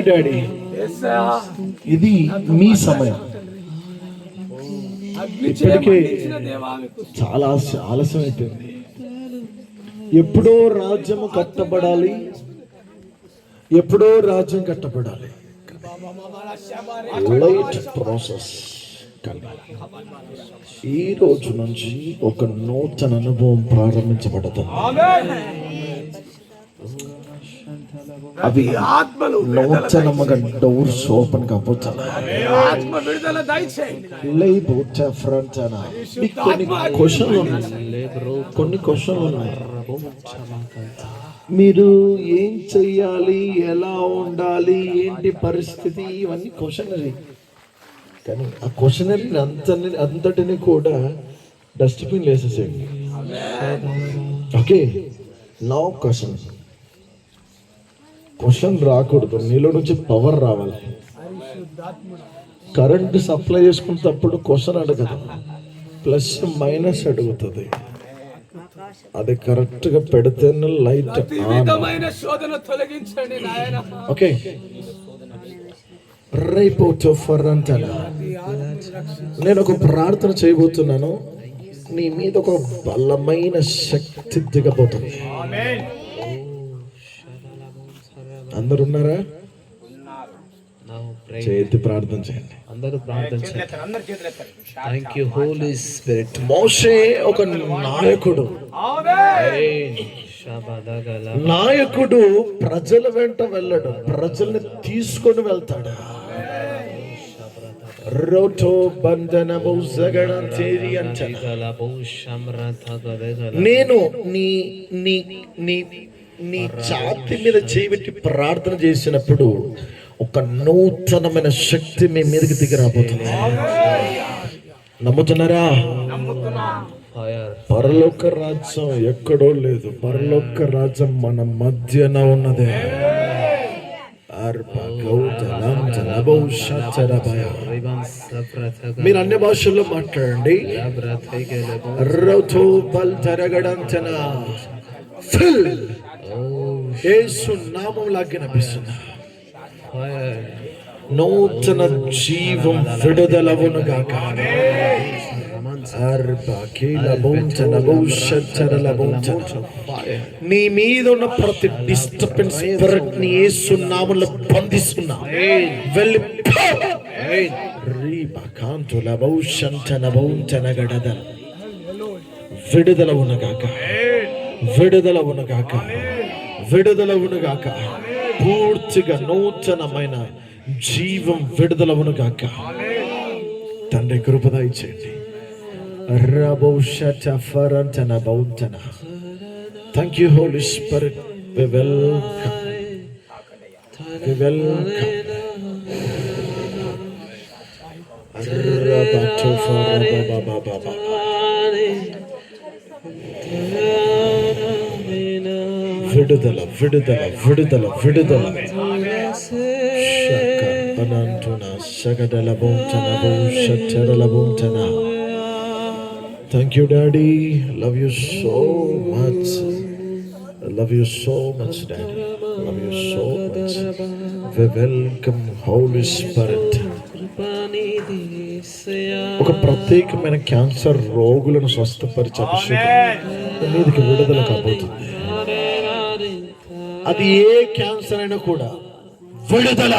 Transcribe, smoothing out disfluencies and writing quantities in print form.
Daddy, ఇది మీ సమయం. ఇప్పటికే చాలా ఆలస్యం అయిపోయింది. ఎప్పుడో రాజ్యము కట్టబడాలి, ఎప్పుడో రాజ్యం కట్టబడాలి. Light process. ఈ రోజు నుంచి ఒక నూతన అనుభవం ప్రారంభించబడుతుంది. అవి ఆత్మలు నూతనముగా డోర్స్ ఓపెన్ కాబోతున్నాయి. ఆత్మ విడుదల దయచేయండి. కొన్ని క్వశ్చన్లు ఉన్నాయి. మీరు ఏం చెయ్యాలి, ఎలా ఉండాలి, ఏంటి పరిస్థితి, ఇవన్నీ క్వశ్చనరీ. కానీ ఆ క్వశ్చనరీ అంతటిని కూడా డస్ట్బిన్ వేసేసేయండి. ఓకే, నౌ క్వశ్చన్ రాకూడదు, నీలో నుంచి పవర్ రావాలి. కరెంటు సప్లై చేసుకునేటప్పుడు క్వశ్చన్ అడగదు, ప్లస్ మైనస్ అడుగుతుంది. అది కరెక్ట్ గా పెడితేనే లైట్. ఓకే, నేను ఒక ప్రార్థన చేయబోతున్నాను. నీ మీద ఒక బలమైన శక్తి దిగబోతుంది. అందరు ఉన్నారా? చేతి ప్రార్థన చేయండి. అందరూ ప్రార్థన చేయండి. Thank you holy spirit. మోషే ఒక నాయకుడు. నాయకుడు ప్రజల వెంట వెళ్ళడు, ప్రజల్ని తీసుకొని వెళ్తాడు. నేను నీ ఛాతీ మీద చేయబెట్టి ప్రార్థన చేసినప్పుడు ఒక నూతనమైన శక్తి మీ మీదకి దిగి రాబోతుంది. నమ్ముతున్నారా? పరలోక రాజ్యం ఎక్కడో లేదు, పరలోక రాజ్యం మన మధ్యన ఉన్నదే. మీరు అన్ని భాషల్లో మాట్లాడండి. యేసు నామములో ఆజ్ఞాపిస్తున్నా, నూతన జీవం విడుదలవునుగాక. నీ మీద ఉన్న ప్రతి డిస్టర్బెన్స్ స్పిరిట్ ని యేసు నామములో బంధిస్తున్నా. వెళ్ళి విడుదలవునుగాక, విడుదలవునుగాక, విడుదలవునుగాక. పూర్తిగా నూతనమైన జీవం విడుదలవునుగాక. తండ్రి కృప దయచేయండి. Thank you holy spirit. We welcome, we welcome. విడుదల, విడుదల, విడుదల, విడుదల. Thank you, Daddy. Love you so much. Love you so much, Daddy. Love you so much. We welcome Holy Spirit. ఒక ప్రత్యేకమైన క్యాన్సర్ రోగులను స్వస్థపరిచే అభిషేకం మీదకి విడుదల కాబోతుంది. అది ఏ క్యాన్సర్ అయినా కూడా విడుదల.